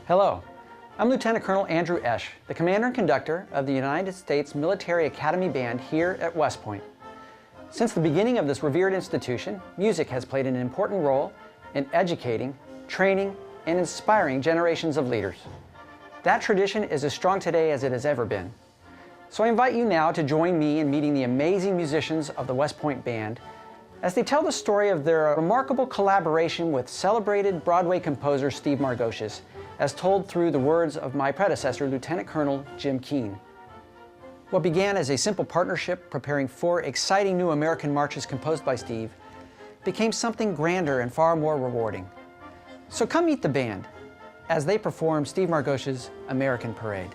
Hello, I'm Lieutenant Colonel Andrew Esch, the commander and conductor of the United States Military Academy Band here at West Point. Since the beginning of this revered institution, music has played an important role in educating, training, and inspiring generations of leaders. That tradition is as strong today as it has ever been. So I invite you now to join me in meeting the amazing musicians of the West Point Band as they tell the story of their remarkable collaboration with celebrated Broadway composer Steve Margoshes, as told through the words of my predecessor, Lieutenant Colonel Jim Keene. What began as a simple partnership preparing 4 exciting new American marches composed by Steve became something grander and far more rewarding. So come meet the band as they perform Steve Margoshes' American Parade.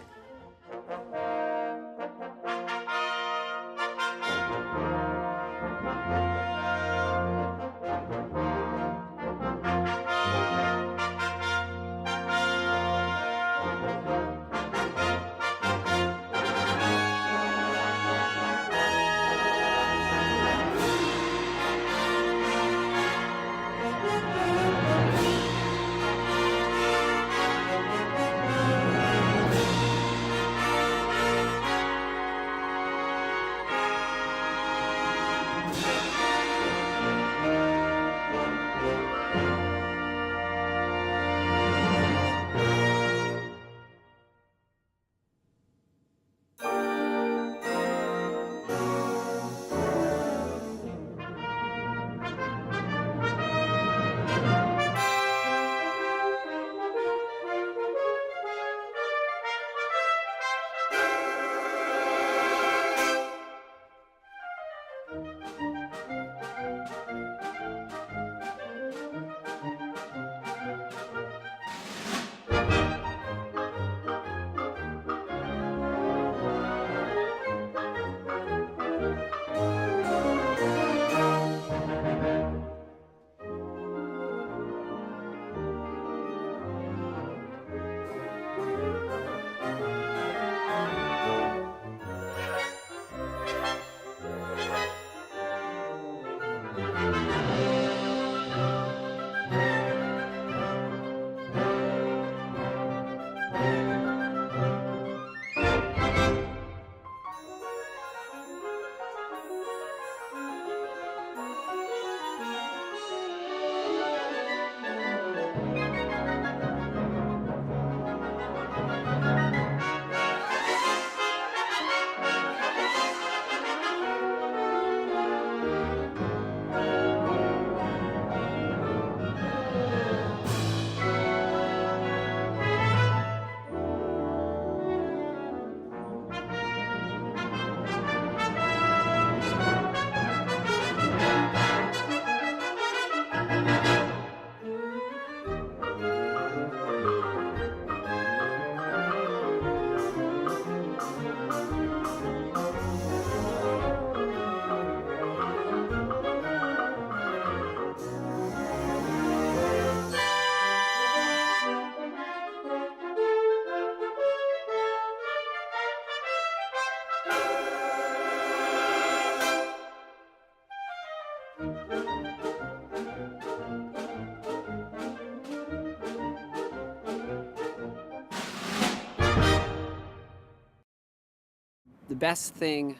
The best thing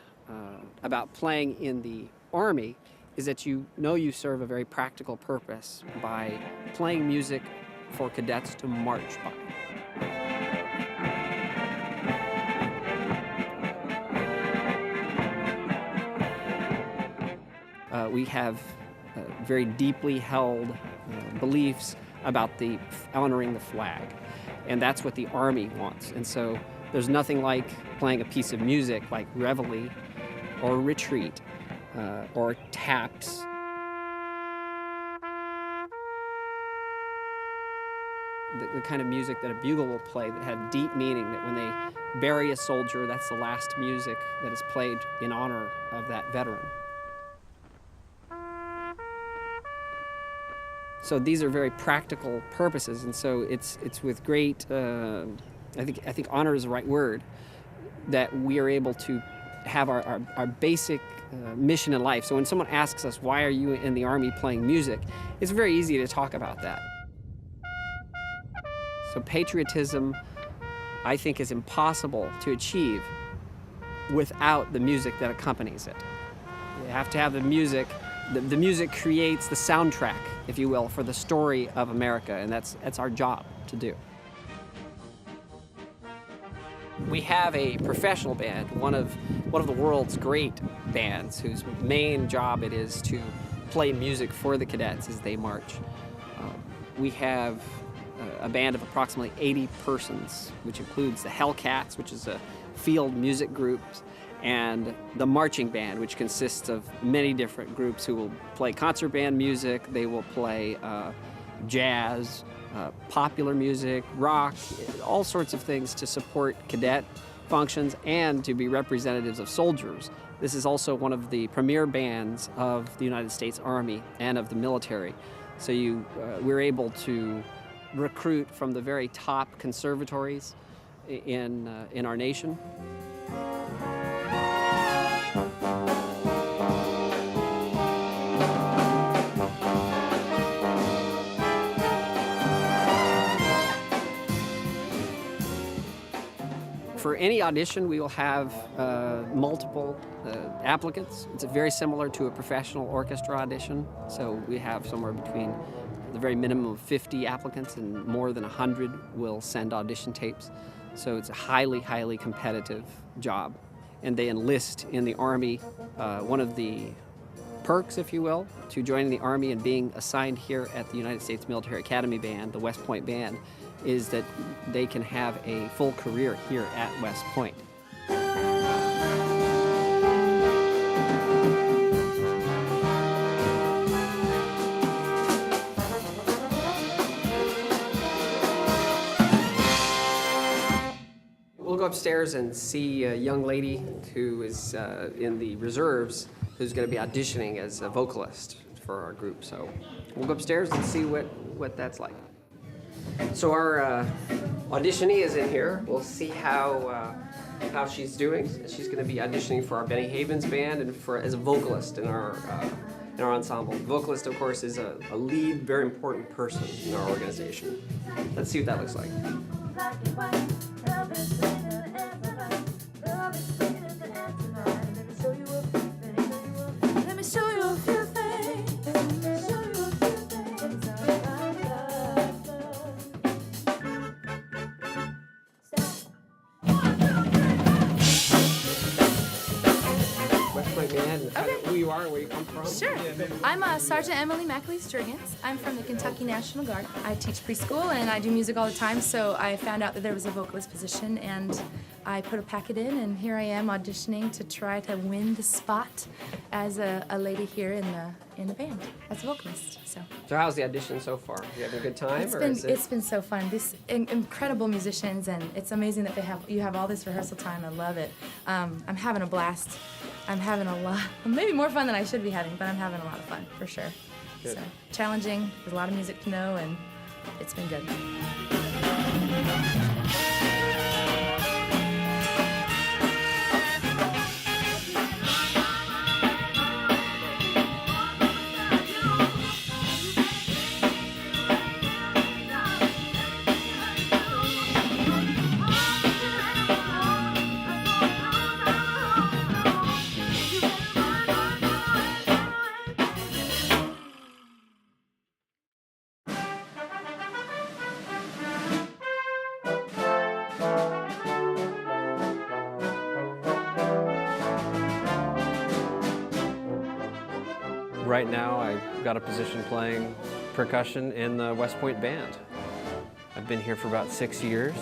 about playing in the Army is that you know you serve a very practical purpose by playing music for cadets to march by. We have very deeply held beliefs about honoring the flag, and that's what the Army wants. And so there's nothing like playing a piece of music like Reveille or Retreat or Taps. The kind of music that a bugle will play that had deep meaning, that when they bury a soldier, that's the last music that is played in honor of that veteran. So these are very practical purposes, and so it's with great, I think honor is the right word, that we are able to have our basic mission in life. So when someone asks us, why are you in the Army playing music, it's very easy to talk about that. So patriotism, I think, is impossible to achieve without the music that accompanies it. You have to have the music. The music creates the soundtrack, if you will, for the story of America, and that's our job to do. We have a professional band, one of the world's great bands, whose main job it is to play music for the cadets as they march. We have a band of approximately 80 persons, which includes the Hellcats, which is a field music group, and the marching band, which consists of many different groups who will play concert band music. They will play jazz, popular music, rock, all sorts of things to support cadet functions and to be representatives of soldiers. This is also one of the premier bands of the United States Army and of the military. So we're able to recruit from the very top conservatories in our nation. For any audition, we will have multiple applicants. It's very similar to a professional orchestra audition. So we have somewhere between the very minimum of 50 applicants, and more than 100 will send audition tapes. So it's a highly, highly competitive job. And they enlist in the Army. One of the perks, if you will, to joining the Army and being assigned here at the United States Military Academy Band, the West Point Band, is that they can have a full career here at West Point. We'll go upstairs and see a young lady who is in the reserves who's going to be auditioning as a vocalist for our group. So we'll go upstairs and see what that's like. So our auditionee is in here. We'll see how she's doing. She's going to be auditioning for our Benny Havens band and as a vocalist in our ensemble. The vocalist, of course, is a lead, very important person in our organization. Let's see what that looks like. Who you are and where you come from? Sure. I'm Sergeant Emily McAlee-Sturgans. I'm from the Kentucky National Guard. I teach preschool and I do music all the time, so I found out that there was a vocalist position and I put a packet in, and here I am auditioning to try to win the spot as a lady here in the band as a vocalist. So how's the audition so far? You having a good time? It's been so fun. These incredible musicians, and it's amazing that you have all this rehearsal time. I love it. I'm having a blast. I'm having a lot, maybe more fun than I should be having, but I'm having a lot of fun for sure. Good. So challenging. There's a lot of music to know, and it's been good. Right now, I've got a position playing percussion in the West Point Band. I've been here for about 6 years.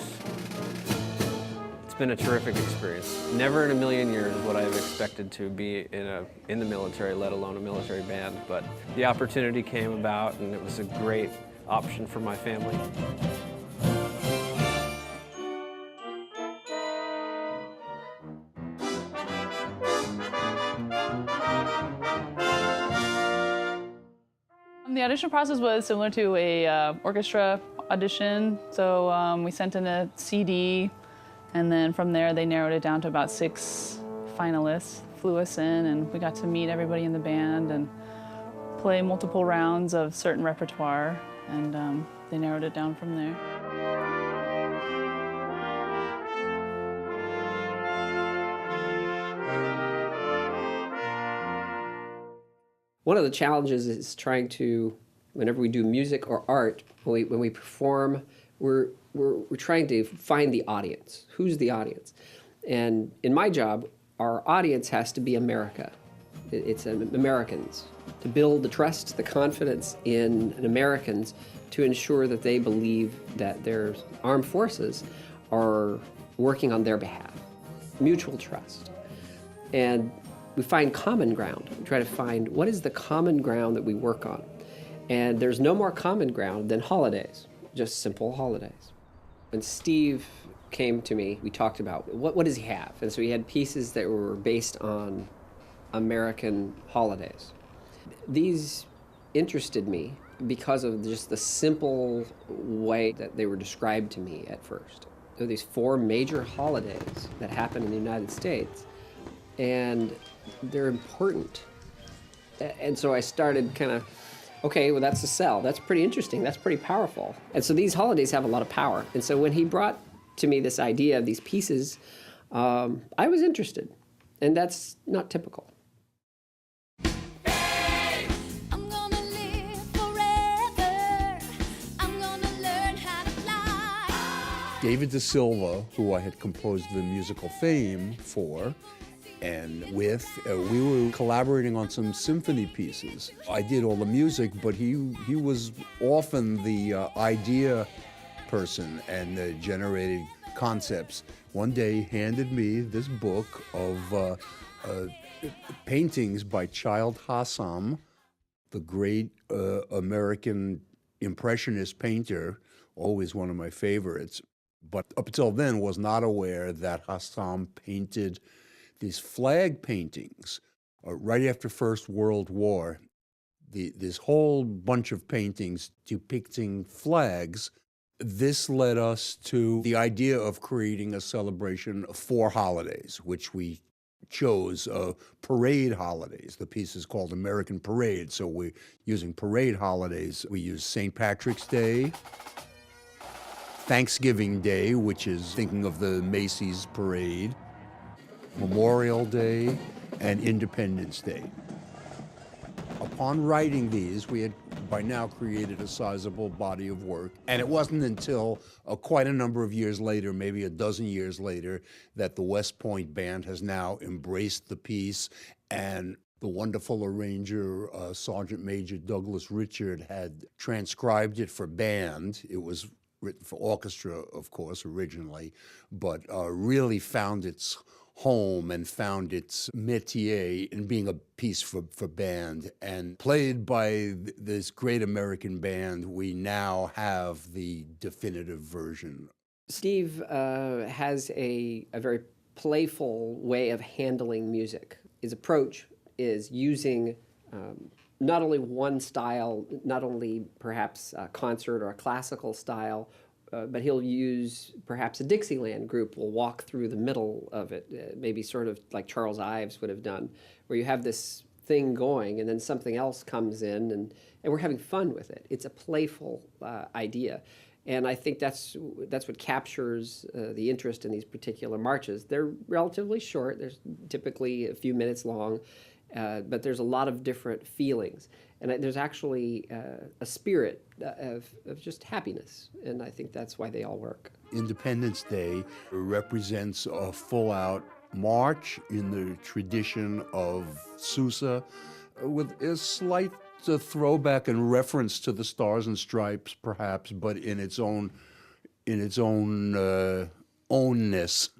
It's been a terrific experience. Never in a million years would I have expected to be in the military, let alone a military band, but the opportunity came about and it was a great option for my family. The audition process was similar to a orchestra audition. So we sent in a CD, and then from there they narrowed it down to about 6 finalists, flew us in, and we got to meet everybody in the band and play multiple rounds of certain repertoire, and they narrowed it down from there. One of the challenges is trying to, whenever we do music or art, when we perform, we're trying to find the audience. Who's the audience? And in my job, our audience has to be America. It's Americans. To build the trust, the confidence in Americans to ensure that they believe that their armed forces are working on their behalf. Mutual trust. And we find common ground. We try to find what is the common ground that we work on. And there's no more common ground than holidays, just simple holidays. When Steve came to me, we talked about what does he have? And so he had pieces that were based on American holidays. These interested me because of just the simple way that they were described to me at first. There are these 4 major holidays that happen in the United States, and they're important. And so I started kind of, okay, well, that's a sell. That's pretty interesting. That's pretty powerful. And so these holidays have a lot of power. And so when he brought to me this idea of these pieces, I was interested. And that's not typical. David de Silva, who I had composed the musical theme for, and with, we were collaborating on some symphony pieces. I did all the music, but he was often the idea person and generated concepts. One day he handed me this book of paintings by Childe Hassam, the great American Impressionist painter, always one of my favorites. But up until then was not aware that Hassam painted these flag paintings right after First World War. This whole bunch of paintings depicting flags. This led us to the idea of creating a celebration of 4 holidays, which we chose parade holidays. The piece is called American Parade, so we're using parade holidays. We use St. Patrick's Day, Thanksgiving Day, which is thinking of the Macy's parade, Memorial Day, and Independence Day. Upon writing these, we had by now created a sizable body of work, and it wasn't until quite a number of years later, maybe a dozen years later, that the West Point Band has now embraced the piece, and the wonderful arranger, Sergeant Major Douglas Richard, had transcribed it for band. It was written for orchestra, of course, originally, but really found its home and found its métier in being a piece for band. And played by this great American band, we now have the definitive version. Steve has a very playful way of handling music. His approach is using not only one style, not only perhaps a concert or a classical style, but he'll use perhaps a Dixieland group will walk through the middle of it, maybe sort of like Charles Ives would have done, where you have this thing going and then something else comes in and we're having fun with it. It's a playful idea. And I think that's what captures the interest in these particular marches. They're relatively short. They're typically a few minutes long. But there's a lot of different feelings. And there's actually a spirit of just happiness. And I think that's why they all work. Independence Day represents a full-out march in the tradition of Sousa, with a slight throwback and reference to the Stars and Stripes, perhaps, but in its own ownness.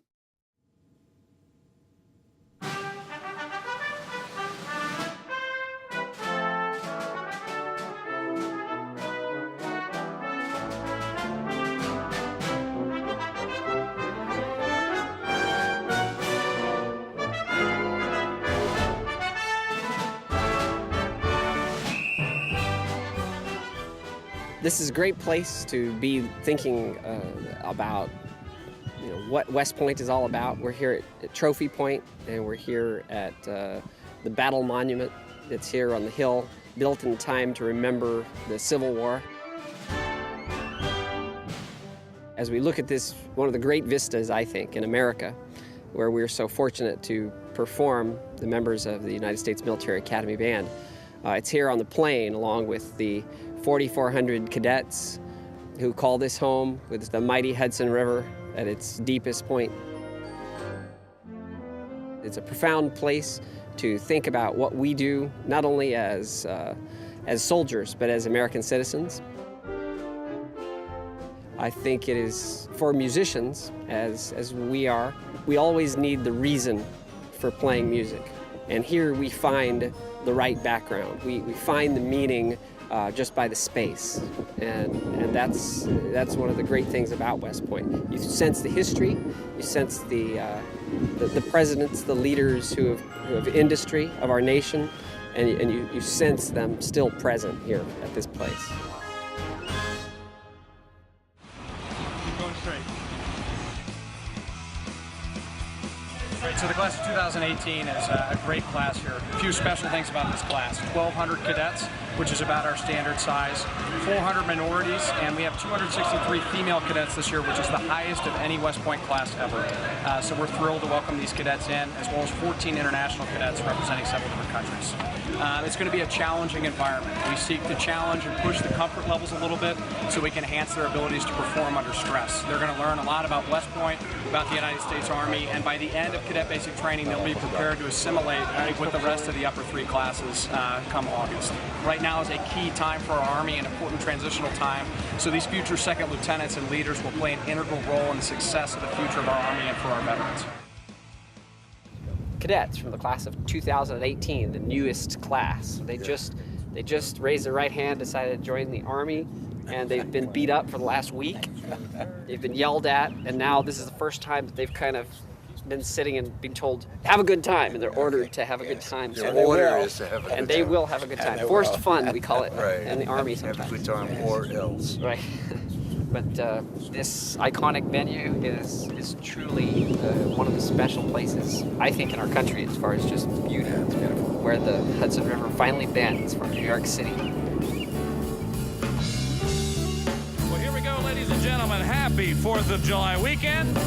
This is a great place to be thinking about what West Point is all about. We're here at Trophy Point, and we're here at the Battle Monument that's here on the hill, built in time to remember the Civil War. As we look at this, one of the great vistas, I think, in America, where we're so fortunate to perform, the members of the United States Military Academy Band, It's here on the plain, along with the 4,400 cadets who call this home, with the mighty Hudson River at its deepest point. It's a profound place to think about what we do, not only as soldiers, but as American citizens. I think it is for musicians, as we are, we always need the reason for playing music. And here we find the right background. We find the meaning just by the space. And that's one of the great things about West Point. You sense the history, you sense the presidents, the leaders who have industry of our nation, and you sense them still present here at this place. Great. So the class of 2018 is a great class here. A few special things about this class. 1,200 cadets, which is about our standard size. 400 minorities, and we have 263 female cadets this year, which is the highest of any West Point class ever. So we're thrilled to welcome these cadets in, as well as 14 international cadets representing several different countries. It's going to be a challenging environment. We seek to challenge and push the comfort levels a little bit so we can enhance their abilities to perform under stress. They're going to learn a lot about West Point, about the United States Army, and by the end of cadet basic training, they'll be prepared to assimilate with the rest of the upper three classes come August. Right now is a key time for our Army, an important transitional time, so these future second lieutenants and leaders will play an integral role in the success of the future of our Army and for our veterans. Cadets from the class of 2018, the newest class. They just raised their right hand, decided to join the Army, and they've been beat up for the last week. They've been yelled at, and now this is the first time that they've kind of been sitting and being told, have a good time, and they're ordered to have a good time. So they order is to have a good time. And they will have a good time. Forced fun, we call it in the Army sometimes. Have a good time or else. Right. But this iconic venue is truly one of the special places, I think, in our country as far as just beauty. Yeah, it's beautiful. Where the Hudson River finally bends from New York City. Well, here we go, ladies and gentlemen. Happy 4th of July weekend.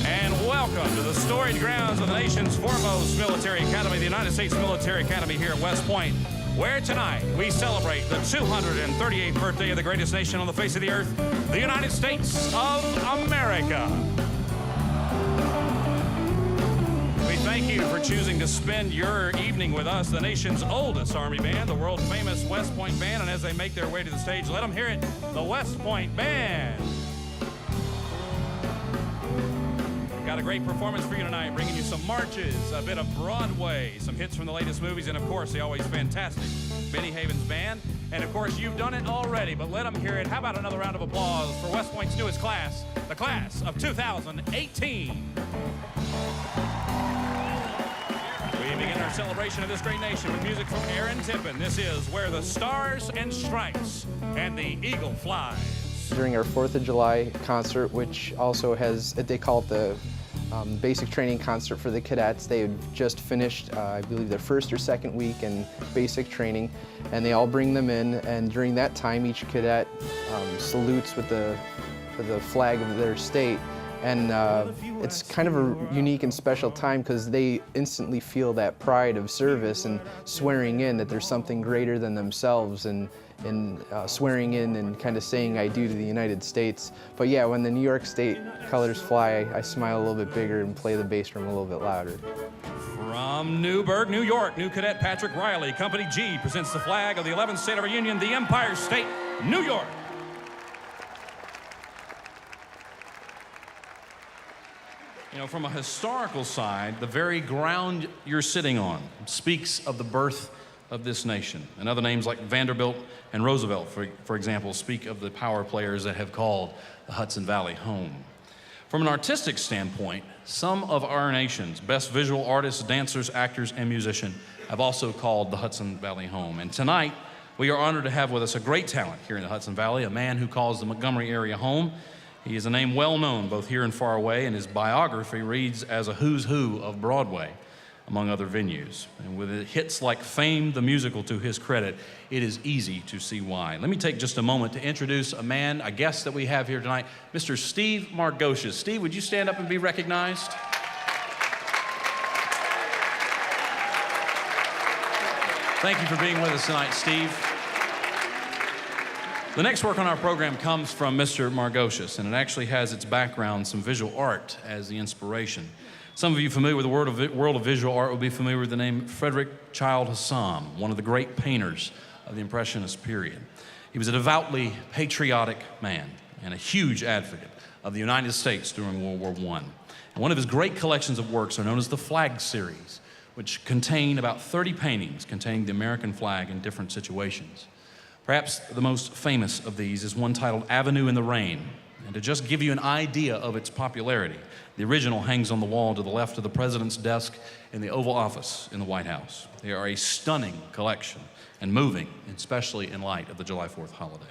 And welcome to the storied grounds of the nation's foremost military academy, the United States Military Academy here at West Point, where tonight we celebrate the 238th birthday of the greatest nation on the face of the earth, the United States of America. We thank you for choosing to spend your evening with us, the nation's oldest Army band, the world-famous West Point Band, and as they make their way to the stage, let them hear it, the West Point Band. Got a great performance for you tonight, bringing you some marches, a bit of Broadway, some hits from the latest movies, and of course, the always fantastic Benny Havens Band. And of course, you've done it already, but let them hear it. How about another round of applause for West Point's newest class, the class of 2018. We begin our celebration of this great nation with music from Aaron Tippin. This is Where the Stars and Stripes and the Eagle Flies. During our 4th of July concert, which also has, they call it the basic training concert for the cadets. They had just finished, I believe, their first or second week in basic training, and they all bring them in, and during that time, each cadet salutes with the flag of their state. And it's kind of a unique and special time because they instantly feel that pride of service and swearing in that there's something greater than themselves, and swearing in and kind of saying I do to the United States. But yeah, when the New York State colors fly, I smile a little bit bigger and play the bass drum a little bit louder. From Newburgh, New York, new cadet Patrick Riley, Company G, presents the flag of the 11th state of our Union, the Empire State, New York. You know, from a historical side, the very ground you're sitting on speaks of the birth of this nation. And other names like Vanderbilt and Roosevelt, for example, speak of the power players that have called the Hudson Valley home. From an artistic standpoint, some of our nation's best visual artists, dancers, actors, and musicians have also called the Hudson Valley home. And tonight, we are honored to have with us a great talent here in the Hudson Valley, a man who calls the Montgomery area home. He is a name well known both here and far away, and his biography reads as a who's who of Broadway, among other venues. And with hits like Fame the Musical to his credit, it is easy to see why. Let me take just a moment to introduce a man, a guest that we have here tonight, Mr. Steve Margoshes. Steve, would you stand up and be recognized? Thank you for being with us tonight, Steve. The next work on our program comes from Mr. Margoshes, and it actually has its background, some visual art, as the inspiration. Some of you familiar with the world of visual art will be familiar with the name Frederick Child Hassam, one of the great painters of the Impressionist period. He was a devoutly patriotic man and a huge advocate of the United States during World War I. And one of his great collections of works are known as the Flag series, which contain about 30 paintings containing the American flag in different situations. Perhaps the most famous of these is one titled Avenue in the Rain. And to just give you an idea of its popularity, the original hangs on the wall to the left of the president's desk in the Oval Office in the White House. They are a stunning collection and moving, especially in light of the July 4th holiday.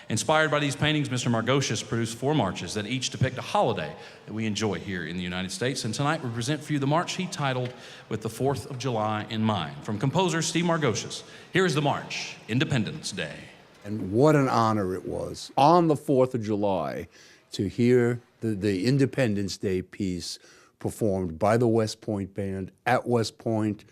Inspired by these paintings, Mr. Margoshes produced 4 marches that each depict a holiday that we enjoy here in the United States. And tonight we present for you the march he titled With the 4th of July in Mind. From composer Steve Margoshes, here is the march, Independence Day. And what an honor it was on the 4th of July to hear the Independence Day piece performed by the West Point Band at West Point.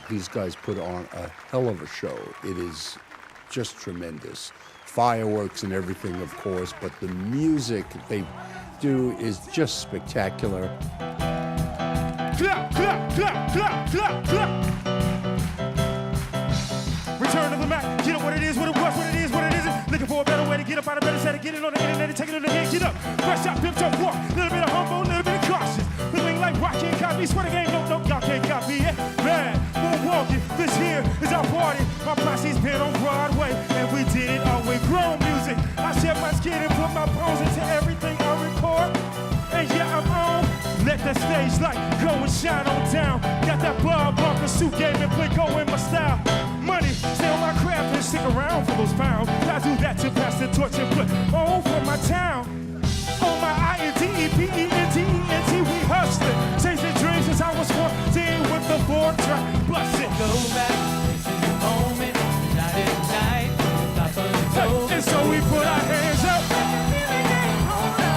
These guys put on a hell of a show. It is just tremendous. Fireworks and everything, of course, but the music, do is just spectacular. Clap, clap, clap, clap, clap, clap. Return to the Mac, get up what it is, what it was, what it is, what it isn't. Looking for a better way to get up out of bed instead of getting on the internet and taking it on the head. Get up, fresh out, pimped up, walk. Little bit of humble, little bit of cautious. Feeling like rock can't copy, swear the game, no, y'all can't copy it. Man, we're walking, this here is our party. My posse's been on Broadway, and we did it all with grown music. I shed my skin and put my bones into everything I record. And yeah, I'm on. Let that stage light go and shine on down. Got that Bob Barker suit game and Plinko in my style. Money, stay on my craft and stick around for those pounds. I do that to pass the torch and put on for my town. On my INDEPENTENT, we hustling. Chasing dreams since I was 14 with the 4-track. Bless it. Go back, this is the moment. Night and night, stop us. And so we put our hands up.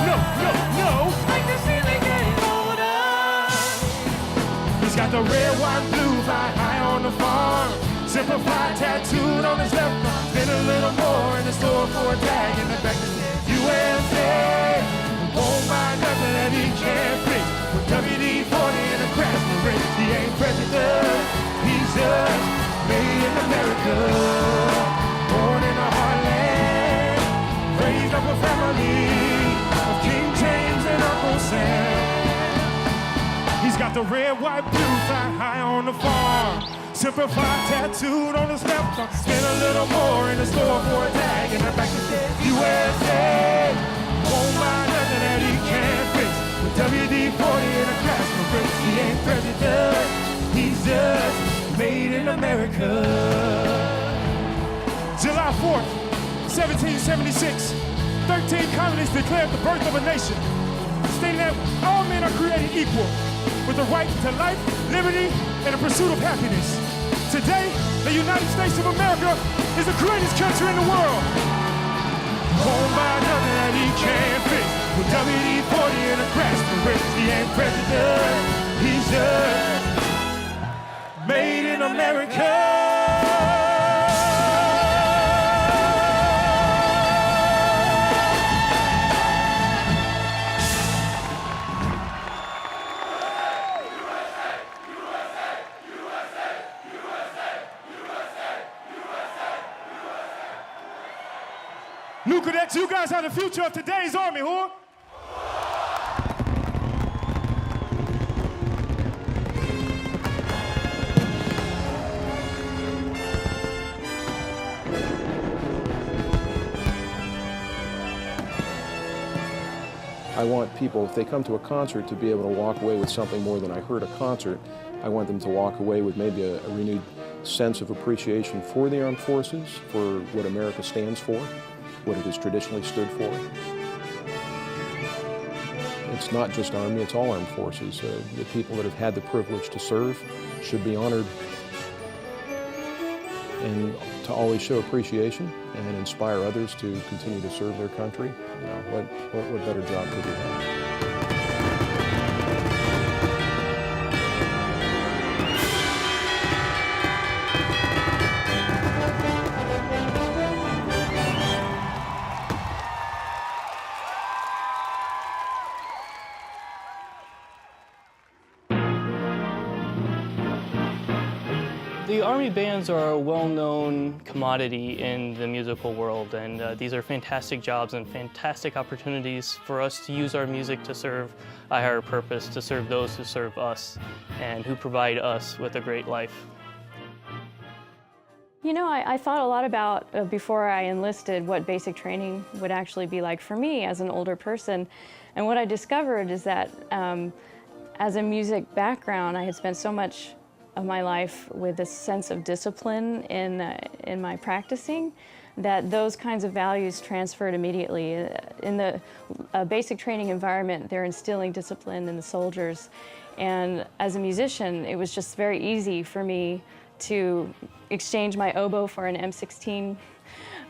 No, no, no. Like the feeling getting older. He's got the red, white, blue, fly high on the farm. Simplified tattooed on his left arm. Spend a little more in the store for a tag in the back that says USA. Won't buy nothing that he can't fix. With WD-40 and a crash race. He ain't president, he's just made in America. Born in the heartland, raised up a family of King James and Uncle Sam. He's got the red, white, blue, fly high on the farm. Simplified tattooed on his left arm. Spend a little more in the store for a tag in the back that says USA. Won't buy nothing that he can't fix. With WD-40 and a crash race. He ain't president, he's just made in America. July 4th, 1776, 13 colonies declared the birth of a nation, stating that all men are created equal, with the right to life, liberty, and the pursuit of happiness. Today, the United States of America is the greatest country in the world. Won't buy nothing that he can't fix. With WD-40 and a crash race, he ain't president, he's just made in America. New cadets, you guys are the future of today's Army, whore. I want people, if they come to a concert, to be able to walk away with something more than I heard a concert. I want them to walk away with maybe a renewed sense of appreciation for the armed forces, for what America stands for, what it has traditionally stood for. It's not just Army, it's all armed forces. The people that have had the privilege to serve should be honored and to always show appreciation and inspire others to continue to serve their country. You know, what better job could we have? The Army bands are a well-known commodity in the musical world, and these are fantastic jobs and fantastic opportunities for us to use our music to serve a higher purpose, to serve those who serve us and who provide us with a great life. You know, I thought a lot about, before I enlisted, what basic training would actually be like for me as an older person. And what I discovered is that as a music background, I had spent so much of my life with this sense of discipline in my practicing, that those kinds of values transferred immediately. In the basic training environment, they're instilling discipline in the soldiers. And as a musician, it was just very easy for me to exchange my oboe for an M16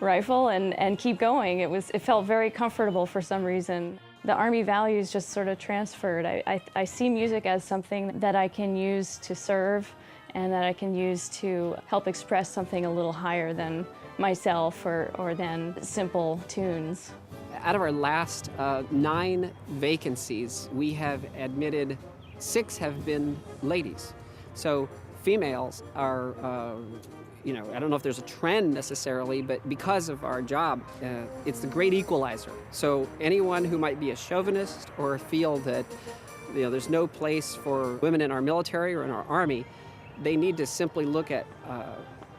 rifle and keep going. It felt very comfortable for some reason. The Army values just sort of transferred. I see music as something that I can use to serve and that I can use to help express something a little higher than myself or than simple tunes. Out of our last 9 vacancies, we have admitted 6 have been ladies. So females are, I don't know if there's a trend necessarily, but because of our job, it's the great equalizer. So anyone who might be a chauvinist or feel that there's no place for women in our military or in our Army, they need to simply look at,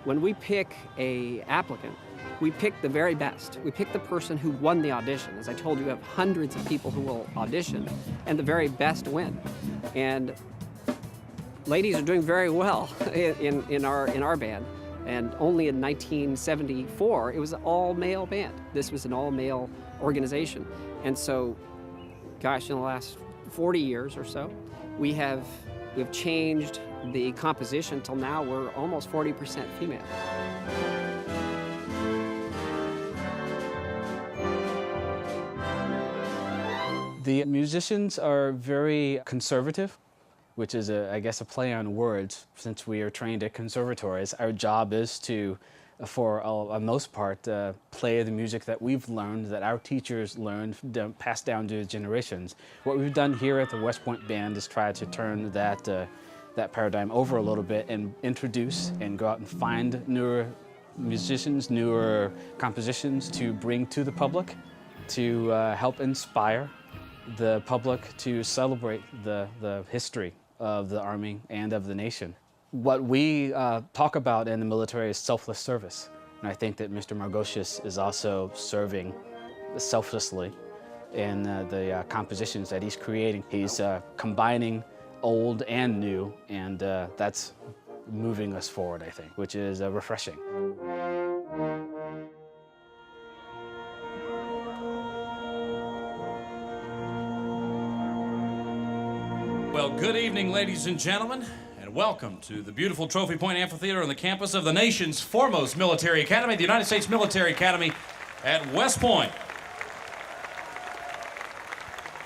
when we pick a applicant, we pick the very best. We pick the person who won the audition. As I told you, we have hundreds of people who will audition, and the very best win. And ladies are doing very well in our band. And only in 1974, it was an all-male band. This was an all-male organization. And so, gosh, in the last 40 years or so, we've changed the composition till now we're almost 40% female. The musicians are very conservative, which is, I guess, a play on words. Since we are trained at conservatories, our job is to, for the most part, play the music that we've learned, that our teachers learned, passed down to the generations. What we've done here at the West Point Band is try to turn that paradigm over a little bit and introduce and go out and find newer musicians, newer compositions to bring to the public, to help inspire the public to celebrate the history of the Army and of the nation. What we talk about in the military is selfless service. And I think that Mr. Margoshes is also serving selflessly in the compositions that he's creating. He's combining old and new, and that's moving us forward, I think, which is refreshing. Well, good evening, ladies and gentlemen, and welcome to the beautiful Trophy Point Amphitheater on the campus of the nation's foremost military academy, the United States Military Academy at West Point.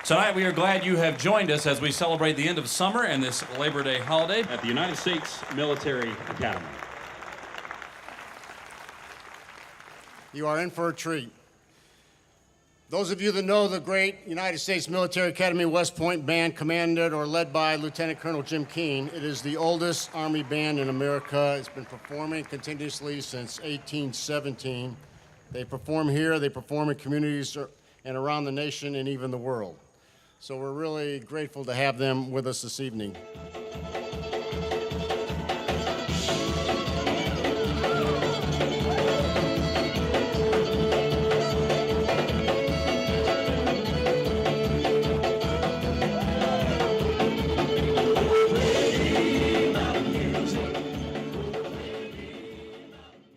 Tonight, we are glad you have joined us as we celebrate the end of summer and this Labor Day holiday at the United States Military Academy. You are in for a treat. Those of you that know the great United States Military Academy West Point Band, commanded or led by Lieutenant Colonel Jim Keene, it is the oldest Army band in America. It's been performing continuously since 1817. They perform here, they perform in communities and around the nation and even the world. So we're really grateful to have them with us this evening.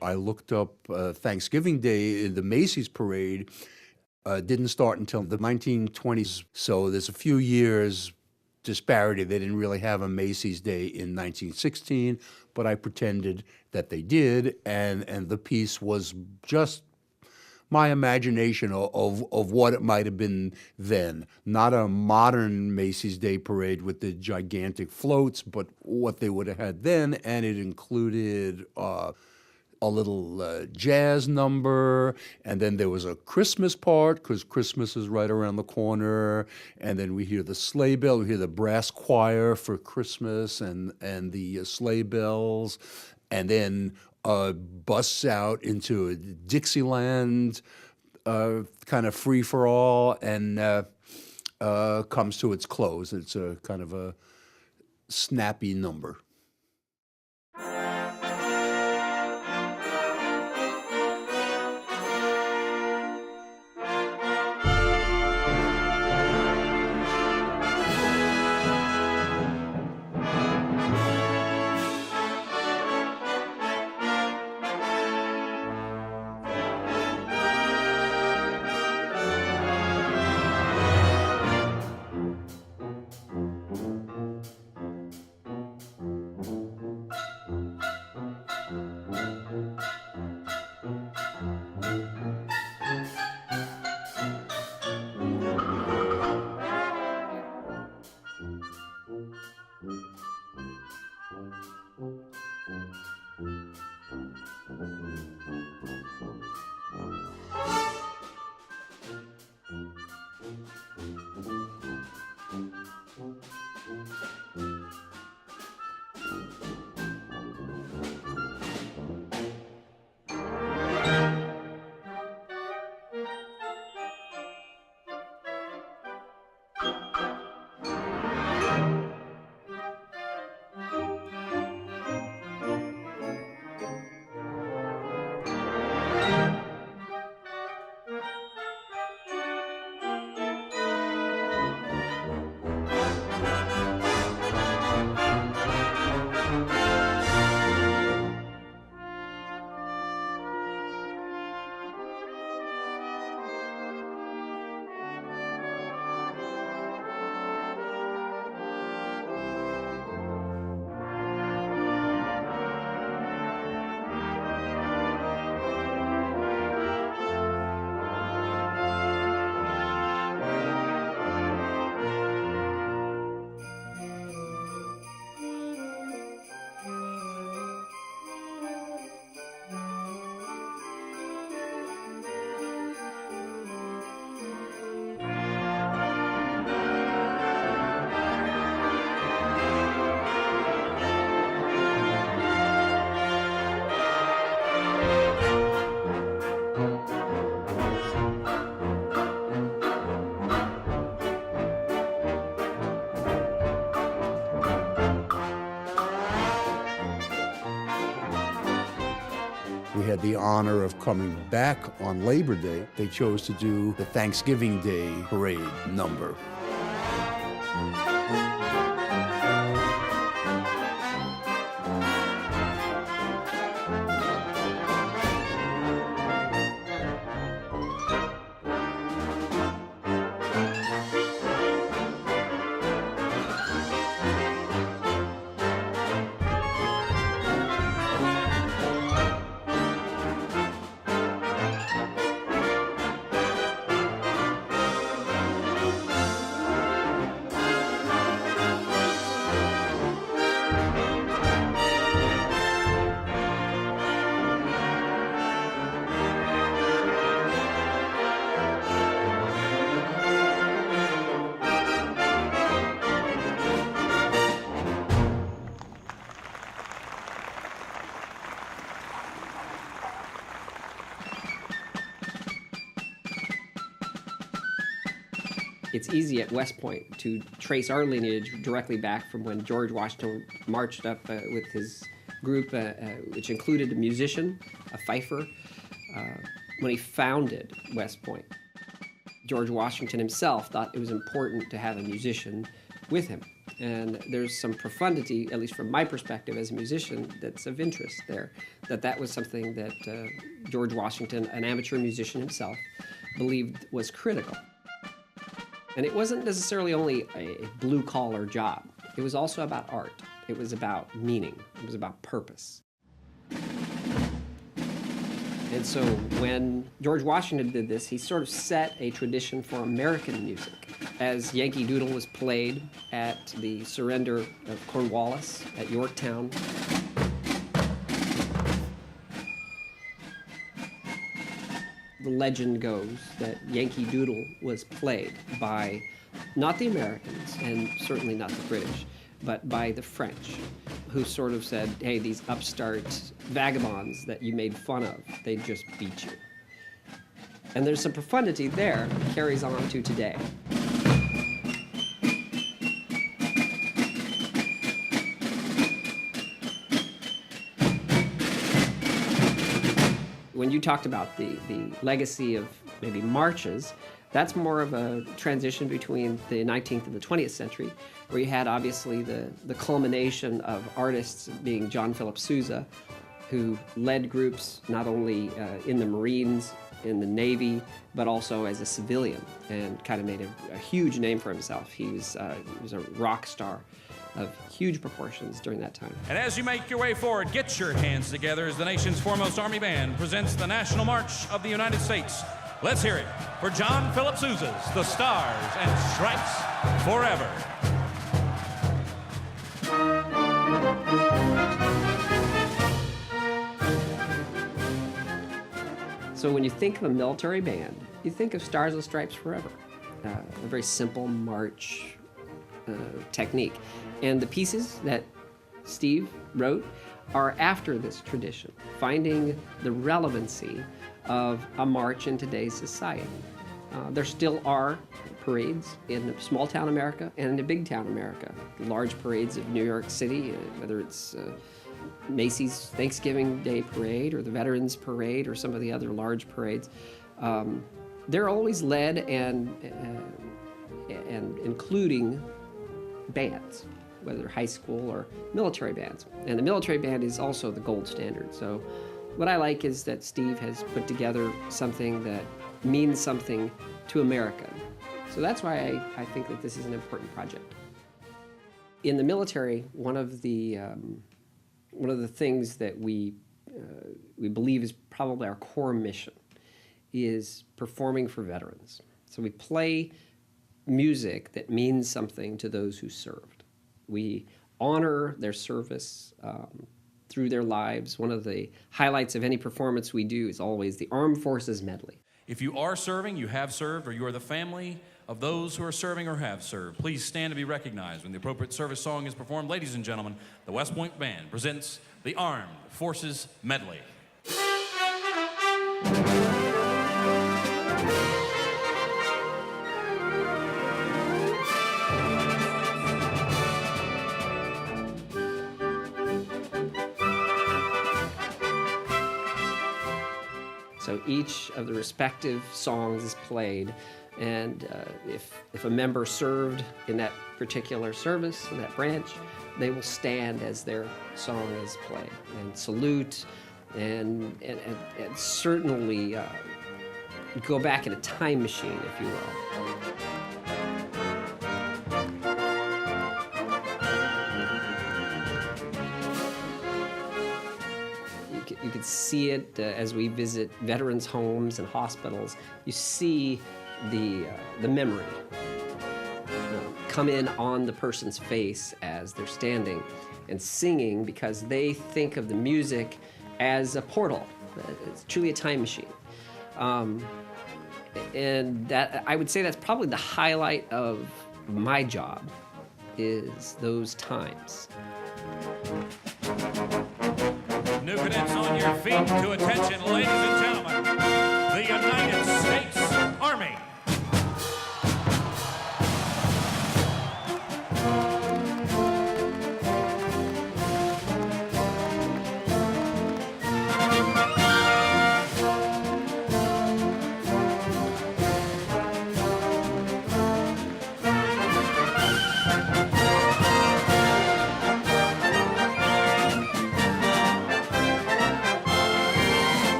I looked up Thanksgiving Day in the Macy's parade. Didn't start until the 1920s, so there's a few years disparity. They didn't really have a Macy's Day in 1916, but I pretended that they did, and the piece was just my imagination of what it might have been then. Not a modern Macy's Day parade with the gigantic floats, but what they would have had then, and it included a little jazz number, and then there was a Christmas part, because Christmas is right around the corner, and then we hear the sleigh bell, we hear the brass choir for Christmas and the sleigh bells, and then busts out into a Dixieland kind of free-for-all, and comes to its close. It's a kind of a snappy number. had the honor of coming back on Labor Day, they chose to do the Thanksgiving Day parade number. It's easy at West Point to trace our lineage directly back from when George Washington marched up with his group, which included a musician, a fifer, when he founded West Point. George Washington himself thought it was important to have a musician with him. And there's some profundity, at least from my perspective as a musician, that's of interest there, that was something that George Washington, an amateur musician himself, believed was critical. And it wasn't necessarily only a blue-collar job. It was also about art. It was about meaning. It was about purpose. And so when George Washington did this, he sort of set a tradition for American music. As Yankee Doodle was played at the surrender of Cornwallis at Yorktown, the legend goes that Yankee Doodle was played by not the Americans, and certainly not the British, but by the French, who sort of said, hey, these upstart vagabonds that you made fun of, they just beat you. And there's some profundity there that carries on to today. When you talked about the legacy of maybe marches, that's more of a transition between the 19th and the 20th century, where you had obviously the culmination of artists being John Philip Sousa, who led groups not only in the Marines, in the Navy, but also as a civilian, and kind of made a huge name for himself. He was a rock star of huge proportions during that time. And as you make your way forward, get your hands together as the nation's foremost Army band presents the National March of the United States. Let's hear it for John Philip Sousa's The Stars and Stripes Forever. So when you think of a military band, you think of Stars and Stripes Forever, a very simple march technique. And the pieces that Steve wrote are after this tradition, finding the relevancy of a march in today's society. There still are parades in small town America and in big town America. Large parades of New York City, whether it's Macy's Thanksgiving Day Parade or the Veterans Parade or some of the other large parades. They're always led and including bands, whether high school or military bands. And the military band is also the gold standard. So what I like is that Steve has put together something that means something to America. So that's why I think that this is an important project. In the military, one of the things that we believe is probably our core mission is performing for veterans. So we play music that means something to those who served. We honor their service through their lives. One of the highlights of any performance we do is always the Armed Forces Medley. If you are serving, you have served, or you are the family of those who are serving or have served, please stand to be recognized when the appropriate service song is performed. Ladies and gentlemen, the West Point Band presents the Armed Forces Medley. So each of the respective songs is played, and if a member served in that particular service, in that branch, they will stand as their song is played and salute and certainly go back in a time machine, if you will. You can see it as we visit veterans' homes and hospitals. You see the memory come in on the person's face as they're standing and singing, because they think of the music as a portal. It's truly a time machine. And that, I would say that's probably the highlight of my job, is those times. New cadets on your feet, to attention, ladies and gentlemen, the United States Army.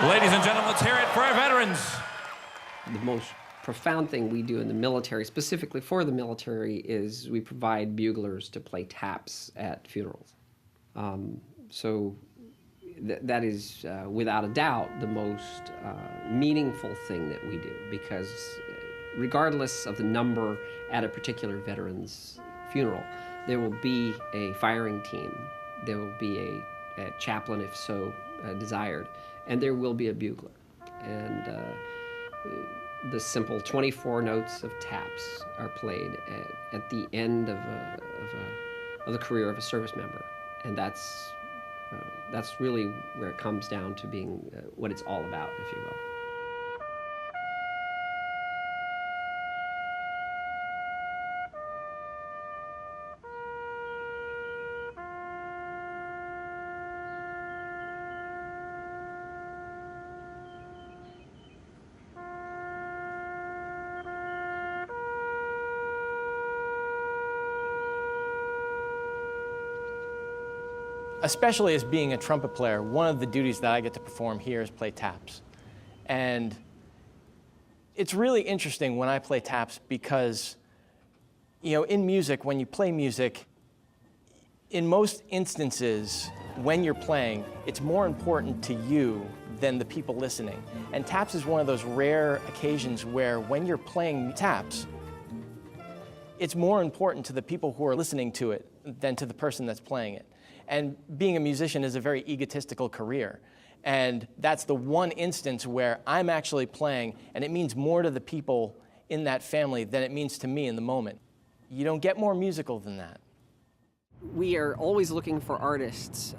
Ladies and gentlemen, let's hear it for our veterans. The most profound thing we do in the military, specifically for the military, is we provide buglers to play taps at funerals. So that is, without a doubt, the most meaningful thing that we do, because regardless of the number at a particular veteran's funeral, there will be a firing team, there will be a chaplain if so desired, and there will be a bugler. And the simple 24 notes of taps are played at the end of the career of a service member. And that's really where it comes down to being what it's all about, if you will. Especially as being a trumpet player, one of the duties that I get to perform here is play taps. And it's really interesting when I play taps because, you know, in music, when you play music, in most instances, when you're playing, it's more important to you than the people listening. And taps is one of those rare occasions where when you're playing taps, it's more important to the people who are listening to it than to the person that's playing it. And being a musician is a very egotistical career. And that's the one instance where I'm actually playing, and it means more to the people in that family than it means to me in the moment. You don't get more musical than that. We are always looking for artists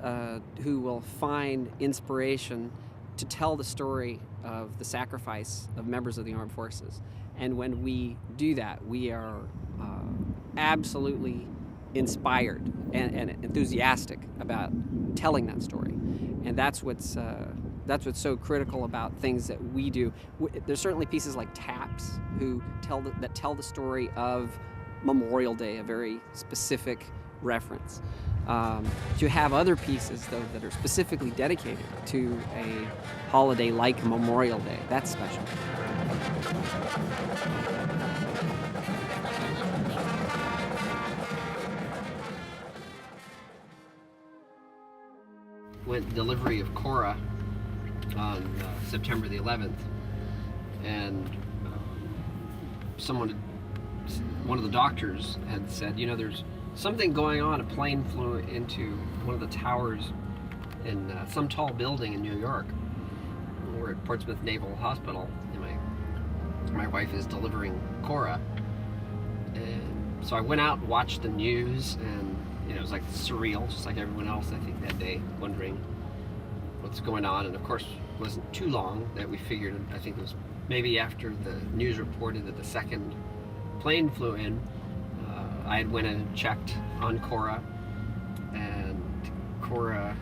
who will find inspiration to tell the story of the sacrifice of members of the armed forces. And when we do that, we are absolutely inspired and enthusiastic about telling that story. And that's what's so critical about things that we do. There's certainly pieces like taps that tell the story of Memorial Day, a very specific reference. To have other pieces, though, that are specifically dedicated to a holiday like Memorial Day, that's special. Went delivery of Cora on September the 11th, and one of the doctors had said, you know, there's something going on. A plane flew into one of the towers in some tall building in New York. We're at Portsmouth Naval Hospital, and my wife is delivering Cora. And so I went out and watched the news, and it was like surreal, just like everyone else, I think, that day, wondering what's going on. And of course, it wasn't too long that we figured, I think it was maybe after the news reported that the second plane flew in, I had went and checked on Cora, and Cora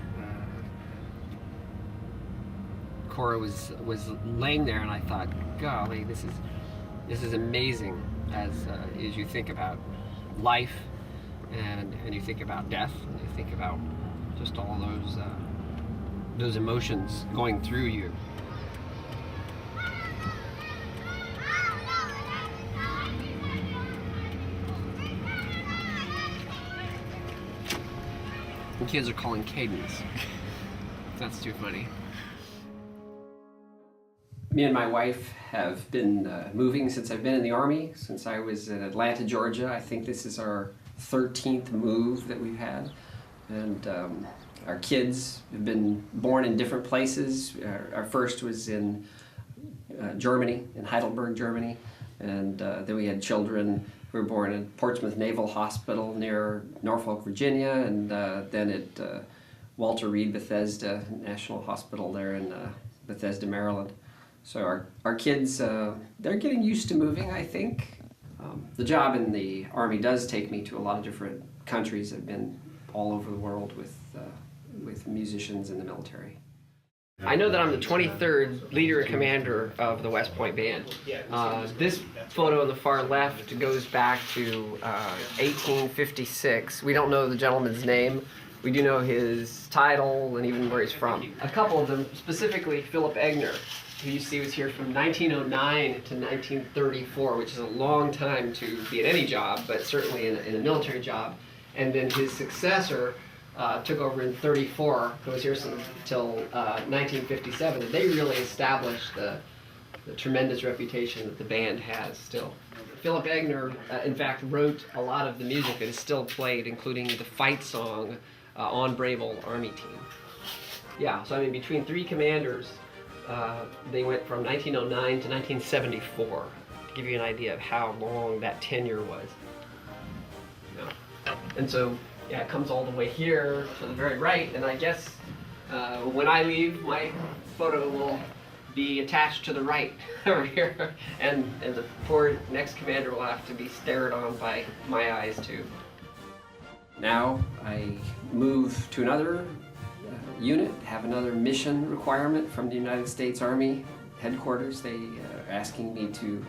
was laying there, and I thought, golly, this is amazing as you think about life, and you think about death, and you think about just all those emotions going through you. The kids are calling cadence. That's too funny. Me and my wife have been moving since I've been in the Army, since I was in Atlanta, Georgia. I think this is our 13th move that we've had. And our kids have been born in different places. Our first was in Germany, in Heidelberg, Germany. And then we had children who were born at Portsmouth Naval Hospital near Norfolk, Virginia, and then at Walter Reed Bethesda National Hospital there in Bethesda, Maryland. So our kids, they're getting used to moving, I think. The job in the Army does take me to a lot of different countries. I've been all over the world with musicians in the military. I know that I'm the 23rd leader and commander of the West Point Band. This photo on the far left goes back to 1856. We don't know the gentleman's name. We do know his title and even where he's from. A couple of them, specifically Philip Egner, who you see was here from 1909 to 1934, which is a long time to be in any job, but certainly in a military job. And then his successor took over in 34, who was here until 1957, and they really established the tremendous reputation that the band has still. Philip Egner, in fact, wrote a lot of the music that is still played, including the fight song on Brave Old Army Team. Yeah, so I mean, between three commanders, they went from 1909 to 1974, to give you an idea of how long that tenure was. Yeah. And so, yeah, it comes all the way here to the very right, and I guess when I leave, my photo will be attached to the right over here, and the poor next commander will have to be stared on by my eyes too. Now I move to another unit, have another mission requirement from the United States Army headquarters. They are asking me to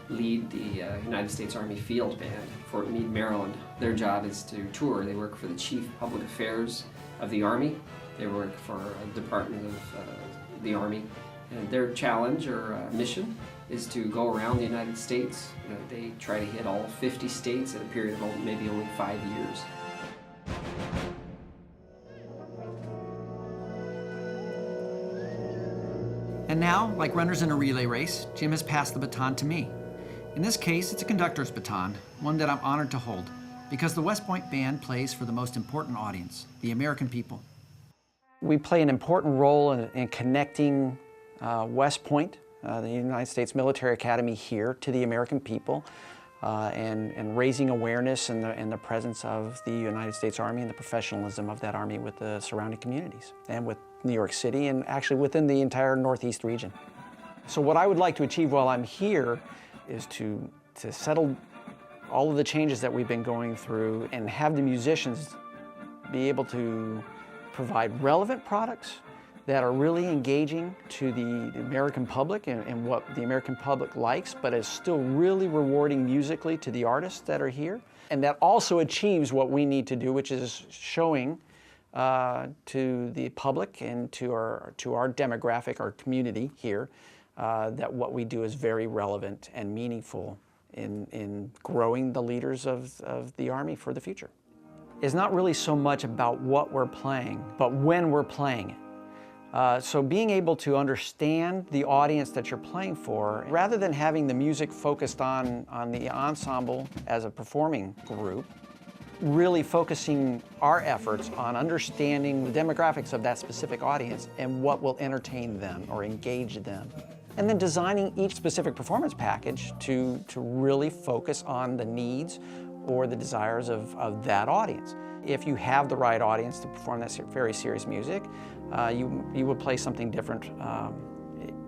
lead the United States Army Field Band at Fort Meade, Maryland. Their job is to tour. They work for the Chief Public Affairs of the Army. They work for a department of the Army. And their challenge or mission is to go around the United States. They try to hit all 50 states in a period of maybe only 5 years. And now, like runners in a relay race, Jim has passed the baton to me. In this case, it's a conductor's baton, one that I'm honored to hold, because the West Point Band plays for the most important audience, the American people. We play an important role in connecting West Point, the United States Military Academy here, to the American people, and raising awareness and the presence of the United States Army and the professionalism of that Army with the surrounding communities and with New York City and actually within the entire Northeast region. So what I would like to achieve while I'm here is to settle all of the changes that we've been going through and have the musicians be able to provide relevant products that are really engaging to the American public and what the American public likes, but is still really rewarding musically to the artists that are here. And that also achieves what we need to do, which is showing to the public and to our demographic, our community here, that what we do is very relevant and meaningful in growing the leaders of the Army for the future. It's not really so much about what we're playing, but when we're playing it. So being able to understand the audience that you're playing for, rather than having the music focused on the ensemble as a performing group, really focusing our efforts on understanding the demographics of that specific audience and what will entertain them or engage them. And then designing each specific performance package to really focus on the needs or the desires of that audience. If you have the right audience to perform that very serious music, you would play something different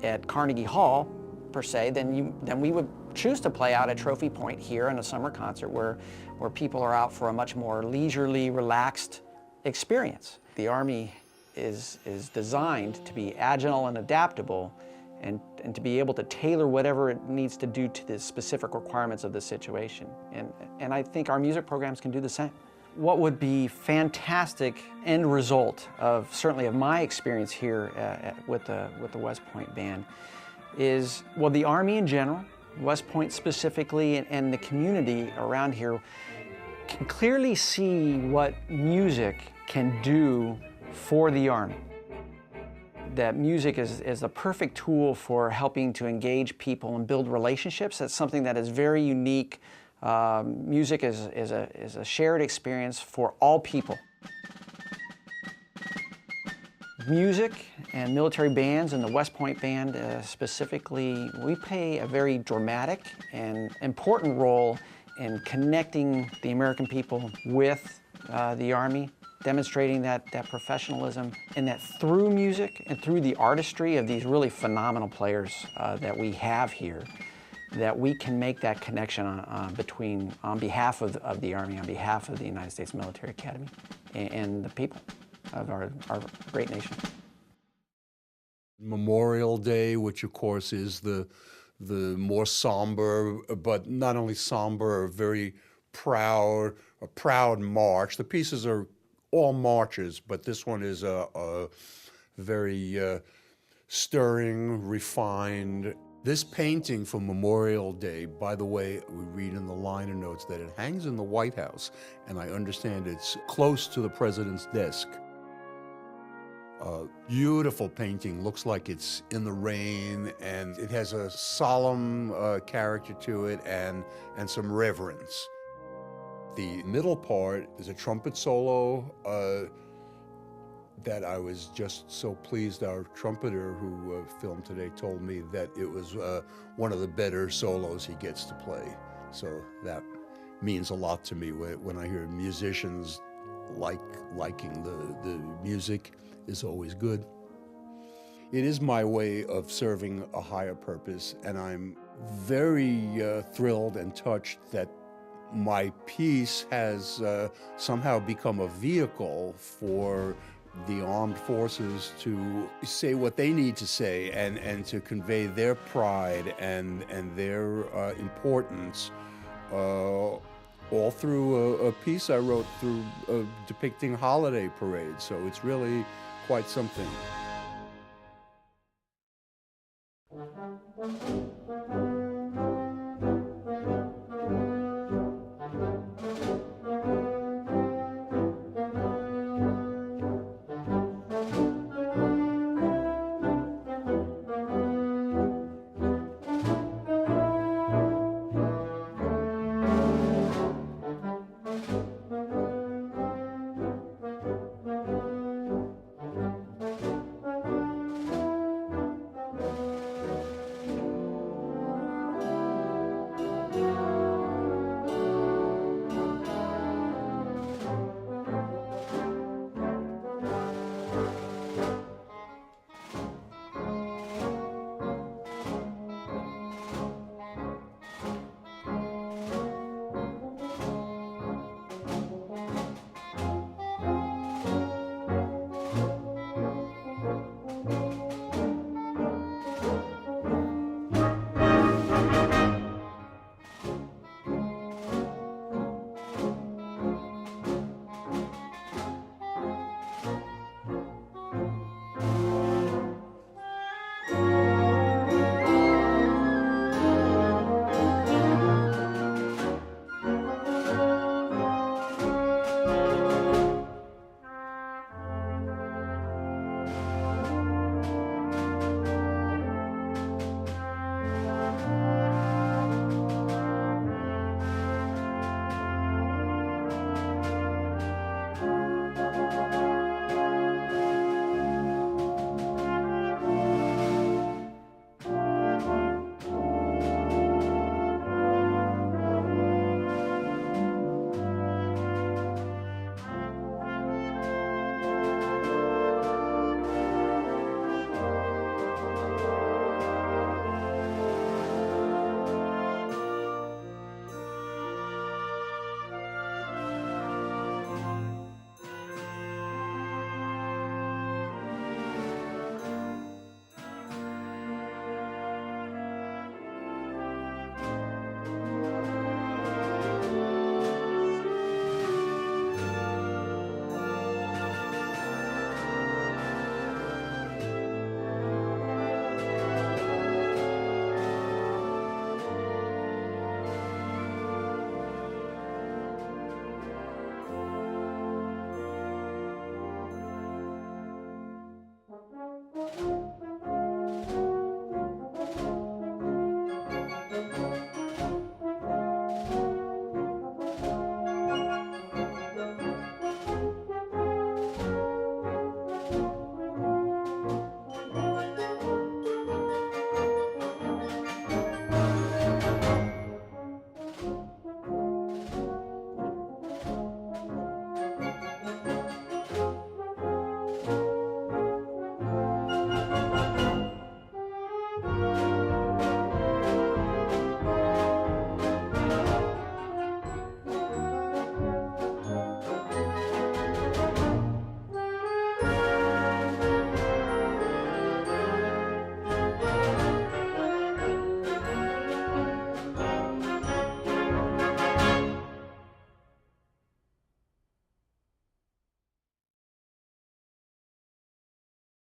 at Carnegie Hall, per se, then we would choose to play out at Trophy Point here in a summer concert where people are out for a much more leisurely, relaxed experience. The Army is designed to be agile and adaptable and to be able to tailor whatever it needs to do to the specific requirements of the situation. And I think our music programs can do the same. What would be fantastic end result of, certainly of my experience here with the West Point Band is, well, the Army in general, West Point specifically, and the community around here can clearly see what music can do for the Army. That music is the perfect tool for helping to engage people and build relationships. That's something that is very unique. Music is a shared experience for all people. Music and military bands, and the West Point Band specifically, we play a very dramatic and important role in connecting the American people with the Army, demonstrating that professionalism, and that through music and through the artistry of these really phenomenal players that we have here, that we can make that connection on behalf of the Army, on behalf of the United States Military Academy, and the people of our great nation. Memorial Day, which of course is the more somber, but not only somber, a proud march. The pieces are all marches, but this one is a very stirring, refined. This painting for Memorial Day, by the way, we read in the liner notes that it hangs in the White House, and I understand it's close to the president's desk. Beautiful painting, looks like it's in the rain, and it has a solemn character to it and some reverence. The middle part is a trumpet solo that I was just so pleased. Our trumpeter who filmed today told me that it was one of the better solos he gets to play. So that means a lot to me when I hear musicians liking the music. Is always good. It is my way of serving a higher purpose, and I'm very thrilled and touched that my piece has somehow become a vehicle for the armed forces to say what they need to say and to convey their pride and their importance all through a piece I wrote through depicting holiday parades. So it's really quite something.